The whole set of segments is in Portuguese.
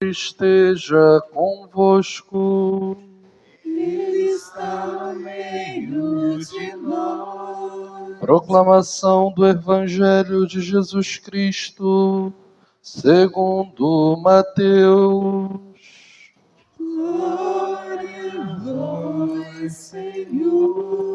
esteja convosco. Ele está no meio de nós. Proclamação do Evangelho de Jesus Cristo, segundo Mateus. Glória a vós, Senhor.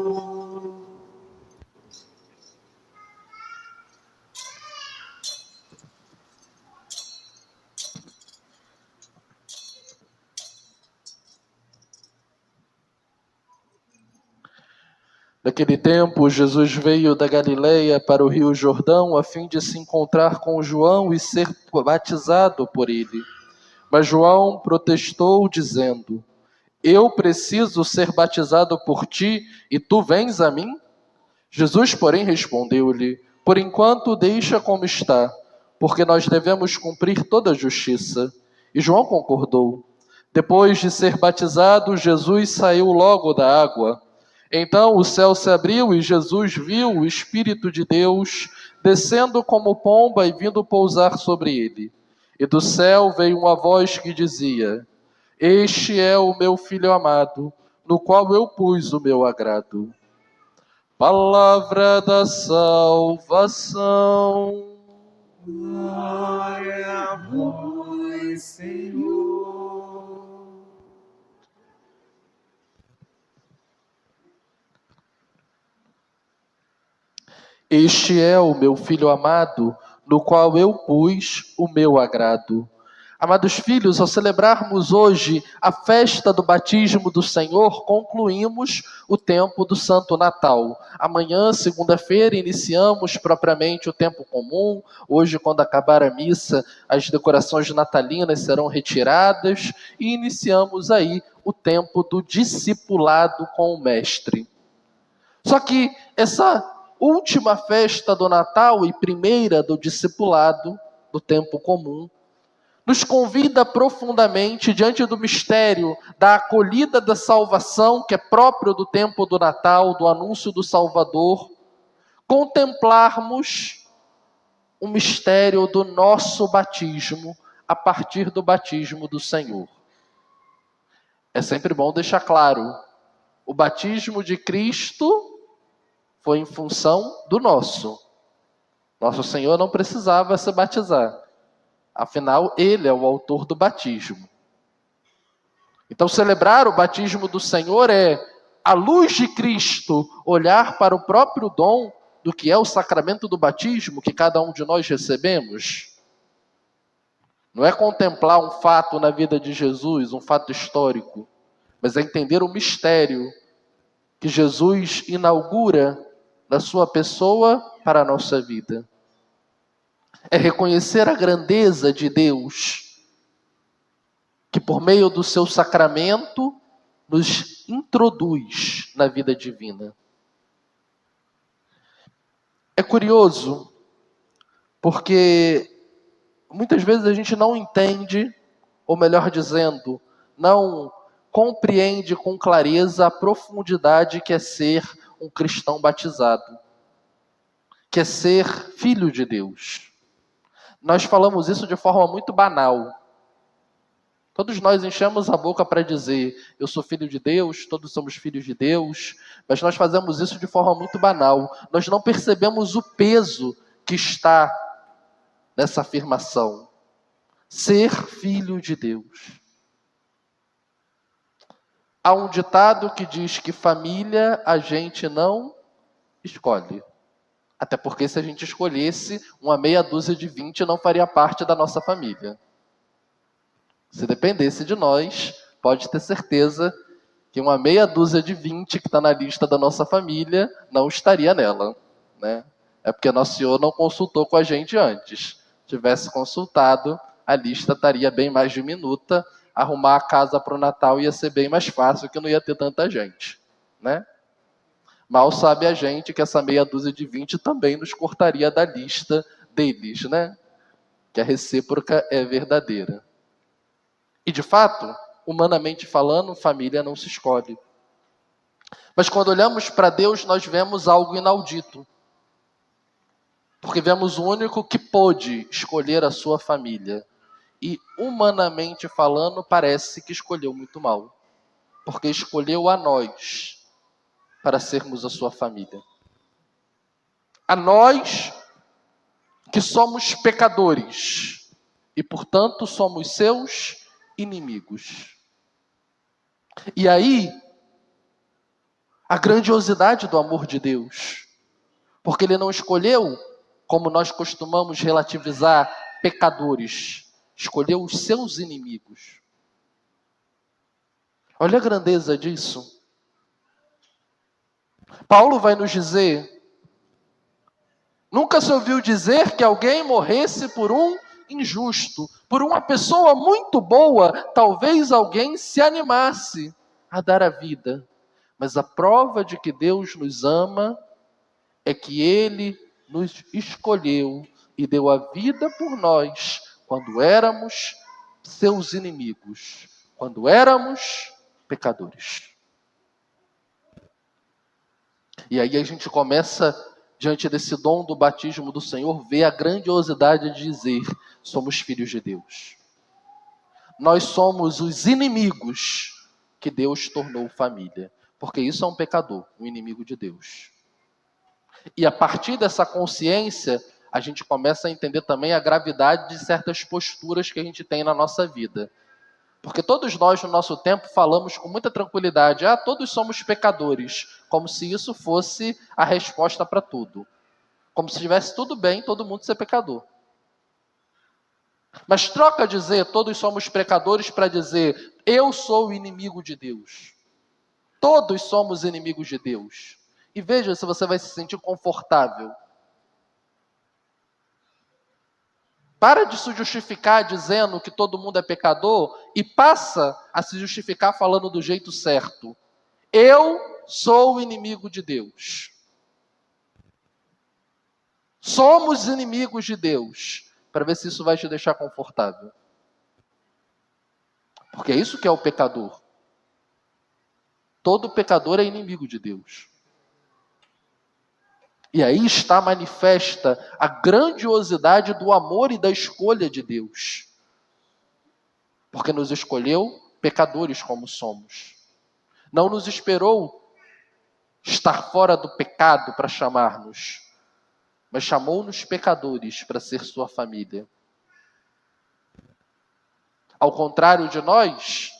Naquele tempo, Jesus veio da Galileia para o Rio Jordão a fim de se encontrar com João e ser batizado por ele. Mas João protestou, dizendo: Eu preciso ser batizado por ti e tu vens a mim? Jesus, porém, respondeu-lhe: Por enquanto deixa como está, porque nós devemos cumprir toda a justiça. E João concordou. Depois de ser batizado, Jesus saiu logo da água. Então o céu se abriu e Jesus viu o Espírito de Deus descendo como pomba e vindo pousar sobre ele. E do céu veio uma voz que dizia: Este é o meu Filho amado, no qual eu pus o meu agrado. Palavra da salvação. Glória a vós, Senhor. Este é o meu Filho amado, no qual eu pus o meu agrado. Amados filhos, ao celebrarmos hoje a festa do batismo do Senhor, concluímos o tempo do Santo Natal. Amanhã, segunda-feira, iniciamos propriamente o tempo comum. Hoje, quando acabar a missa, as decorações natalinas serão retiradas e iniciamos aí o tempo do discipulado com o Mestre. Só que essa última festa do Natal e primeira do discipulado, do tempo comum, nos convida profundamente, diante do mistério da acolhida da salvação, que é próprio do tempo do Natal, do anúncio do Salvador, contemplarmos o mistério do nosso batismo a partir do batismo do Senhor. É sempre bom deixar claro, o batismo de Cristo foi em função do nosso. Nosso Senhor não precisava se batizar. Afinal, Ele é o autor do batismo. Então, celebrar o batismo do Senhor é, à luz de Cristo, olhar para o próprio dom do que é o sacramento do batismo que cada um de nós recebemos. Não é contemplar um fato na vida de Jesus, um fato histórico, mas é entender o mistério que Jesus inaugura na sua pessoa para a nossa vida. É reconhecer a grandeza de Deus, que por meio do seu sacramento nos introduz na vida divina. É curioso, porque muitas vezes a gente não entende, ou melhor dizendo, não compreende com clareza a profundidade que é ser um cristão batizado, que é ser filho de Deus. Nós falamos isso de forma muito banal. Todos nós enchemos a boca para dizer, eu sou filho de Deus, todos somos filhos de Deus, mas nós fazemos isso de forma muito banal. Nós não percebemos o peso que está nessa afirmação. Ser filho de Deus. Há um ditado que diz que família a gente não escolhe. Até porque se a gente escolhesse, uma meia dúzia de 20 não faria parte da nossa família. Se dependesse de nós, pode ter certeza que uma meia dúzia de 20 que está na lista da nossa família não estaria nela, né? É porque Nosso Senhor não consultou com a gente antes. Se tivesse consultado, a lista estaria bem mais diminuta. Arrumar a casa para o Natal ia ser bem mais fácil, que não ia ter tanta gente, né? Mal sabe a gente que essa meia dúzia de 20 também nos cortaria da lista deles, né? Que a recíproca é verdadeira. E de fato, humanamente falando, família não se escolhe. Mas quando olhamos para Deus, nós vemos algo inaudito. Porque vemos o único que pôde escolher a sua família. e, humanamente falando, parece que escolheu muito mal, porque escolheu a nós para sermos a sua família. A nós que somos pecadores e, portanto, somos seus inimigos. E aí, a grandiosidade do amor de Deus, porque Ele não escolheu, como nós costumamos relativizar, pecadores, escolheu os seus inimigos. Olha a grandeza disso. Paulo vai nos dizer: nunca se ouviu dizer que alguém morresse por um injusto, por uma pessoa muito boa, talvez alguém se animasse a dar a vida. Mas a prova de que Deus nos ama é que Ele nos escolheu e deu a vida por nós quando éramos seus inimigos, quando éramos pecadores. E aí a gente começa, diante desse dom do batismo do Senhor, ver a grandiosidade de dizer: somos filhos de Deus. Nós somos os inimigos que Deus tornou família. Porque isso é um pecador, um inimigo de Deus. E a partir dessa consciência, a gente começa a entender também a gravidade de certas posturas que a gente tem na nossa vida. Porque todos nós, no nosso tempo, falamos com muita tranquilidade: todos somos pecadores, como se isso fosse a resposta para tudo. Como se estivesse tudo bem todo mundo ser pecador. Mas troca dizer todos somos pecadores para dizer: eu sou o inimigo de Deus. Todos somos inimigos de Deus. E veja se você vai se sentir confortável. Para de se justificar dizendo que todo mundo é pecador e passa a se justificar falando do jeito certo. Eu sou o inimigo de Deus. Somos inimigos de Deus. Para ver se isso vai te deixar confortável. Porque é isso que é o pecador. Todo pecador é inimigo de Deus. E aí está manifesta a grandiosidade do amor e da escolha de Deus. Porque nos escolheu pecadores como somos. Não nos esperou estar fora do pecado para chamar-nos, mas chamou-nos pecadores para ser sua família. Ao contrário de nós,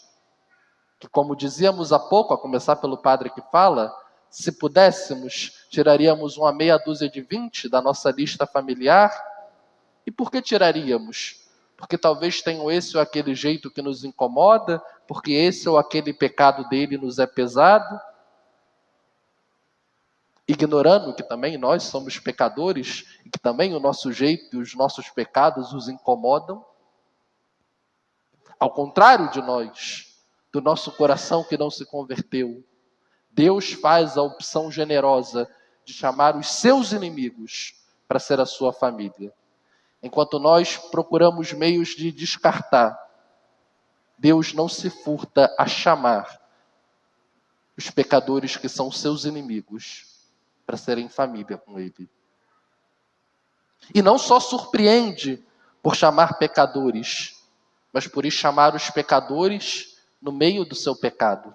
que, como dizíamos há pouco, a começar pelo padre que fala, se pudéssemos, tiraríamos uma meia dúzia de 20 da nossa lista familiar. E por que tiraríamos? Porque talvez tenham esse ou aquele jeito que nos incomoda, porque esse ou aquele pecado dele nos é pesado. Ignorando que também nós somos pecadores, e que também o nosso jeito e os nossos pecados os incomodam. Ao contrário de nós, do nosso coração que não se converteu, Deus faz a opção generosa de chamar os seus inimigos para ser a sua família. Enquanto nós procuramos meios de descartar, Deus não se furta a chamar os pecadores que são seus inimigos para serem família com Ele. E não só surpreende por chamar pecadores, mas por chamar os pecadores no meio do seu pecado.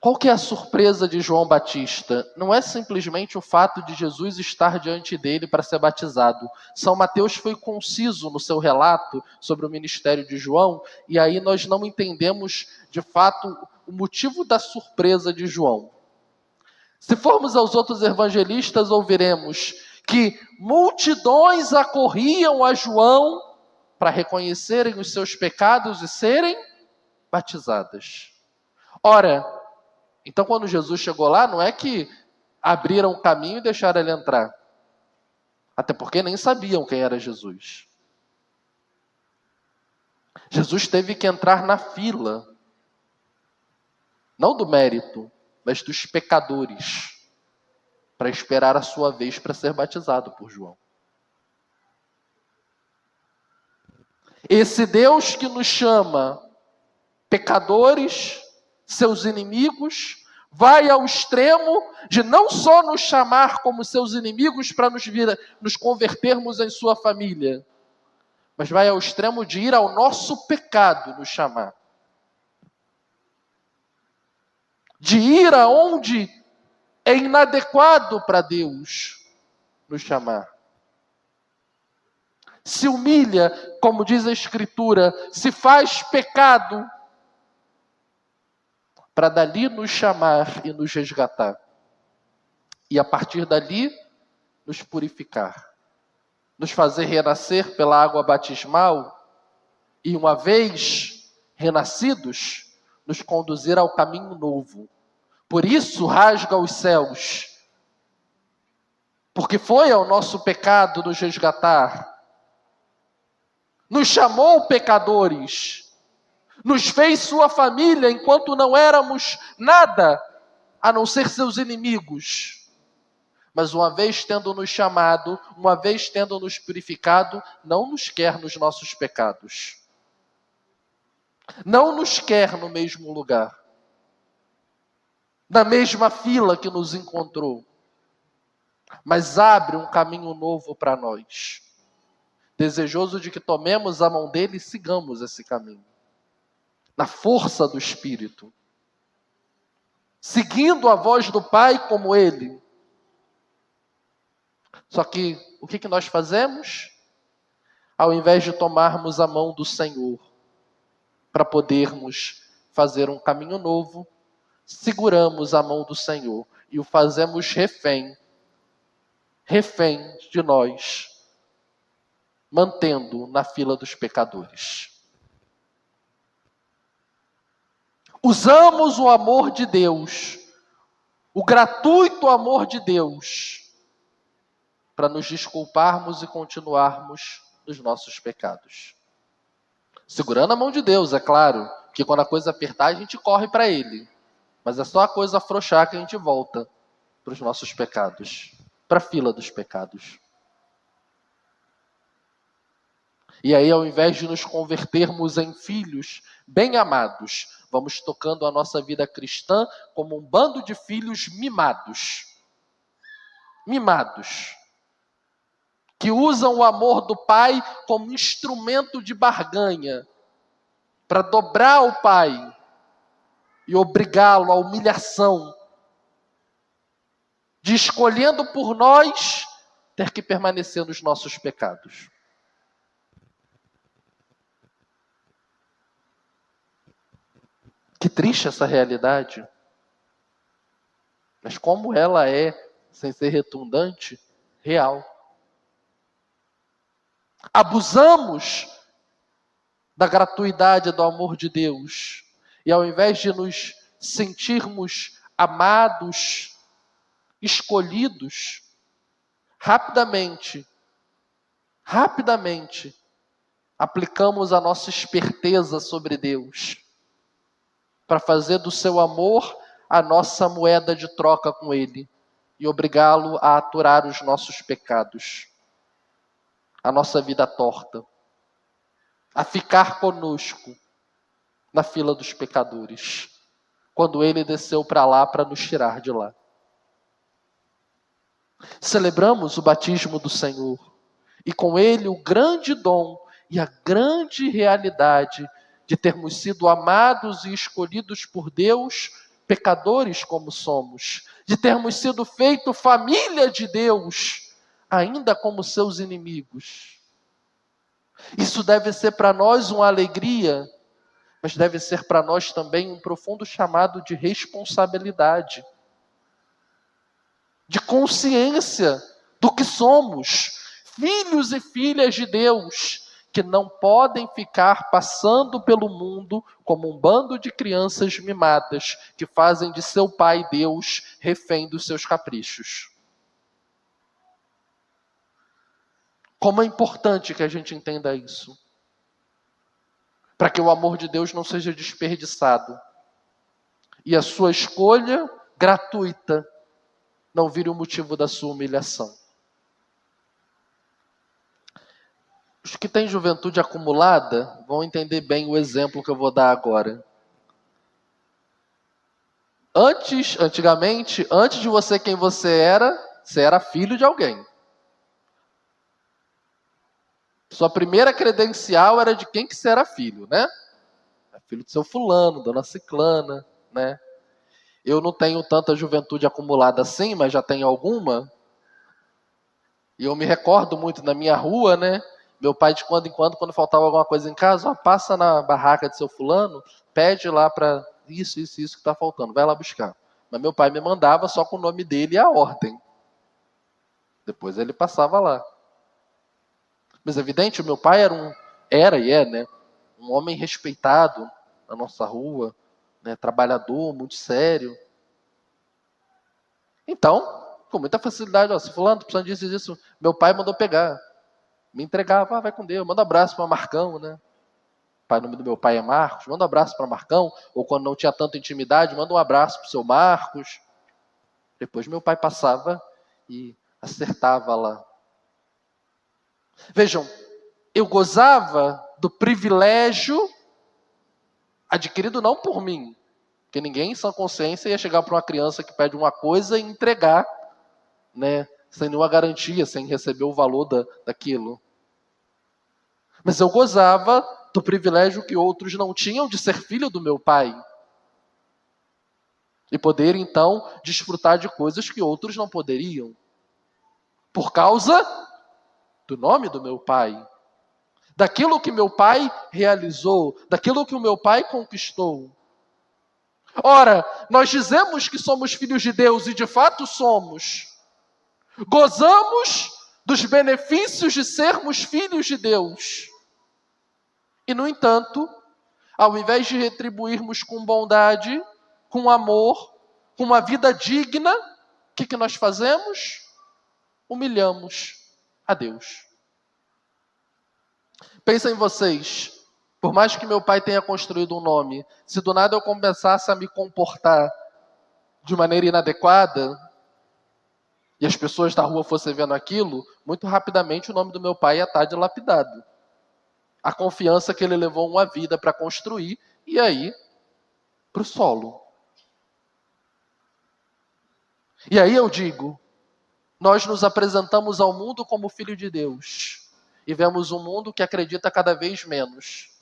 Qual que é a surpresa de João Batista? Não é simplesmente o fato de Jesus estar diante dele para ser batizado. São Mateus foi conciso no seu relato sobre o ministério de João, e aí nós não entendemos, de fato, o motivo da surpresa de João. Se formos aos outros evangelistas, ouviremos que multidões acorriam a João para reconhecerem os seus pecados e serem batizadas. Ora, então quando Jesus chegou lá, não é que abriram o caminho e deixaram ele entrar. Até porque nem sabiam quem era Jesus. Jesus teve que entrar na fila. Não do mérito, mas dos pecadores. Para esperar a sua vez para ser batizado por João. Esse Deus que nos chama pecadores, seus inimigos, vai ao extremo de não só nos chamar como seus inimigos para nos convertermos em sua família, mas vai ao extremo de ir ao nosso pecado nos chamar. De ir aonde é inadequado para Deus nos chamar. Se humilha, como diz a Escritura, se faz pecado, para dali nos chamar e nos resgatar. E a partir dali, nos purificar. Nos fazer renascer pela água batismal e, uma vez renascidos, nos conduzir ao caminho novo. Por isso rasga os céus, porque foi ao nosso pecado nos resgatar, nos chamou pecadores, nos fez sua família enquanto não éramos nada, a não ser seus inimigos. Mas uma vez tendo nos chamado, uma vez tendo nos purificado, não nos quer nos nossos pecados. Não nos quer no mesmo lugar, na mesma fila que nos encontrou, mas abre um caminho novo para nós, desejoso de que tomemos a mão dele e sigamos esse caminho, na força do Espírito, seguindo a voz do Pai como ele. Só que, o que nós fazemos? Ao invés de tomarmos a mão do Senhor, para podermos fazer um caminho novo, seguramos a mão do Senhor e o fazemos refém de nós, mantendo na fila dos pecadores. Usamos o amor de Deus, o gratuito amor de Deus, para nos desculparmos e continuarmos nos nossos pecados. Segurando a mão de Deus, é claro, que quando a coisa apertar, a gente corre para Ele. Mas é só a coisa afrouxar que a gente volta para os nossos pecados, para a fila dos pecados. E aí, ao invés de nos convertermos em filhos bem amados, vamos tocando a nossa vida cristã como um bando de filhos mimados. Mimados. Que usam o amor do Pai como instrumento de barganha, para dobrar o Pai e obrigá-lo à humilhação, de escolhendo por nós ter que permanecer nos nossos pecados. Que triste essa realidade. Mas como ela é, sem ser redundante, real. Abusamos da gratuidade do amor de Deus. E ao invés de nos sentirmos amados, escolhidos, rapidamente, aplicamos a nossa esperteza sobre Deus, para fazer do seu amor a nossa moeda de troca com Ele e obrigá-lo a aturar os nossos pecados, a nossa vida torta, a ficar conosco na fila dos pecadores, quando Ele desceu para lá para nos tirar de lá. Celebramos o batismo do Senhor e com ele o grande dom e a grande realidade de termos sido amados e escolhidos por Deus, pecadores como somos, de termos sido feito família de Deus, ainda como seus inimigos. Isso deve ser para nós uma alegria, mas deve ser para nós também um profundo chamado de responsabilidade, de consciência do que somos, filhos e filhas de Deus, que não podem ficar passando pelo mundo como um bando de crianças mimadas, que fazem de seu pai Deus refém dos seus caprichos. Como é importante que a gente entenda isso, para que o amor de Deus não seja desperdiçado, e a sua escolha gratuita não vire o motivo da sua humilhação. Os que têm juventude acumulada vão entender bem o exemplo que eu vou dar agora. Antigamente, antes de você quem você era filho de alguém. Sua primeira credencial era de quem que você era filho, né? É filho do seu fulano, dona ciclana, né? Eu não tenho tanta juventude acumulada assim, mas já tenho alguma. E eu me recordo muito na minha rua, né? Meu pai, de quando em quando faltava alguma coisa em casa, ó, passa na barraca de seu fulano, pede lá para isso que está faltando, vai lá buscar. Mas meu pai me mandava só com o nome dele e a ordem. Depois ele passava lá. Mas é evidente, o meu pai era e é, né? Um homem respeitado na nossa rua, né? Trabalhador, muito sério. Então, com muita facilidade, ó, se fulano, precisando disso e disso, meu pai mandou pegar. Me entregava, vai com Deus, manda um abraço para Marcão, né? O nome do meu pai é Marcos, manda um abraço para Marcão, ou quando não tinha tanta intimidade, manda um abraço para o seu Marcos. Depois meu pai passava e acertava lá. Vejam, eu gozava do privilégio adquirido não por mim, porque ninguém em sã consciência ia chegar para uma criança que pede uma coisa e entregar, né, sem nenhuma garantia, sem receber o valor daquilo. Mas eu gozava do privilégio que outros não tinham de ser filho do meu pai. E poder, então, desfrutar de coisas que outros não poderiam. Por causa do nome do meu pai. Daquilo que meu pai realizou. Daquilo que o meu pai conquistou. Ora, nós dizemos que somos filhos de Deus e de fato somos. Gozamos dos benefícios de sermos filhos de Deus. E, no entanto, ao invés de retribuirmos com bondade, com amor, com uma vida digna, o que nós fazemos? Humilhamos a Deus. Pensem em vocês, por mais que meu pai tenha construído um nome, se do nada eu começasse a me comportar de maneira inadequada, e as pessoas da rua fossem vendo aquilo, muito rapidamente o nome do meu pai ia estar dilapidado. A confiança que ele levou uma vida para construir, e aí, para o solo. E aí eu digo, nós nos apresentamos ao mundo como filho de Deus, e vemos um mundo que acredita cada vez menos.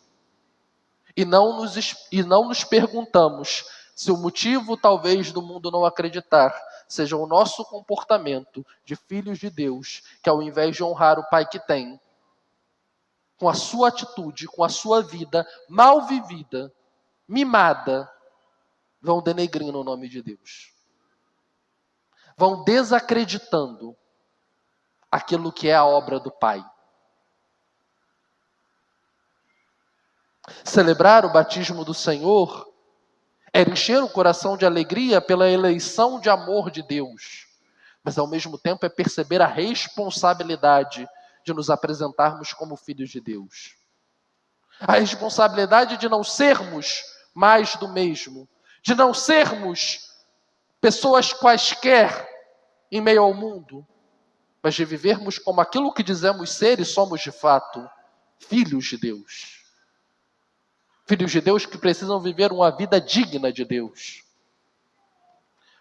E não nos perguntamos se o motivo talvez do mundo não acreditar seja o nosso comportamento de filhos de Deus, que ao invés de honrar o pai que tem, com a sua atitude, com a sua vida mal vivida, mimada, vão denegrindo o nome de Deus. Vão desacreditando aquilo que é a obra do Pai. Celebrar o batismo do Senhor era encher o coração de alegria pela eleição de amor de Deus, mas ao mesmo tempo é perceber a responsabilidade de nos apresentarmos como filhos de Deus. A responsabilidade de não sermos mais do mesmo, de não sermos pessoas quaisquer em meio ao mundo, mas de vivermos como aquilo que dizemos ser e somos de fato, filhos de Deus. Filhos de Deus que precisam viver uma vida digna de Deus.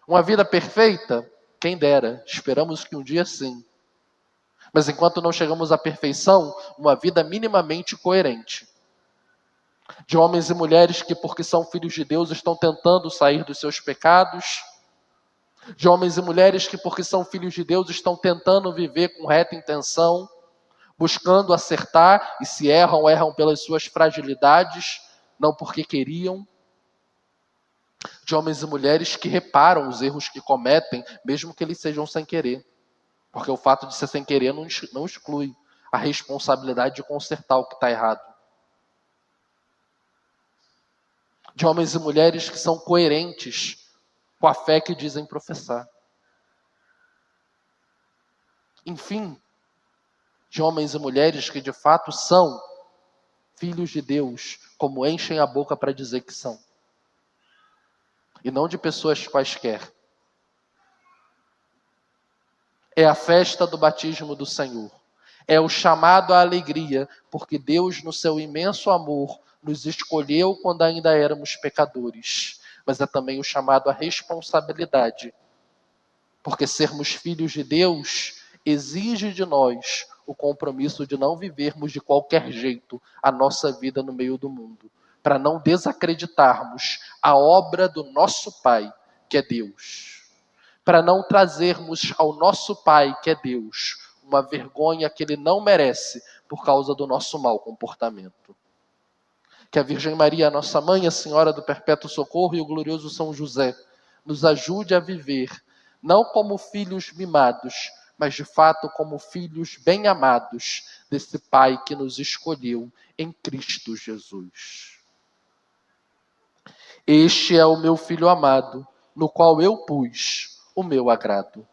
Uma vida perfeita, quem dera, esperamos que um dia sim. Mas enquanto não chegamos à perfeição, uma vida minimamente coerente. De homens e mulheres que, porque são filhos de Deus, estão tentando sair dos seus pecados. De homens e mulheres que, porque são filhos de Deus, estão tentando viver com reta intenção, buscando acertar, e se erram, erram pelas suas fragilidades, não porque queriam. De homens e mulheres que reparam os erros que cometem, mesmo que eles sejam sem querer. Porque o fato de ser sem querer não exclui a responsabilidade de consertar o que está errado. De homens e mulheres que são coerentes com a fé que dizem professar. Enfim, de homens e mulheres que de fato são filhos de Deus, como enchem a boca para dizer que são. E não de pessoas quaisquer. É a festa do batismo do Senhor. É o chamado à alegria, porque Deus, no seu imenso amor, nos escolheu quando ainda éramos pecadores. Mas é também o chamado à responsabilidade, porque sermos filhos de Deus exige de nós o compromisso de não vivermos de qualquer jeito a nossa vida no meio do mundo, para não desacreditarmos a obra do nosso Pai, que é Deus, para não trazermos ao nosso Pai, que é Deus, uma vergonha que Ele não merece por causa do nosso mau comportamento. Que a Virgem Maria, a nossa Mãe, a Senhora do Perpétuo Socorro e o glorioso São José, nos ajude a viver, não como filhos mimados, mas de fato como filhos bem amados desse Pai que nos escolheu em Cristo Jesus. Este é o meu Filho amado, no qual eu pus o meu agrado.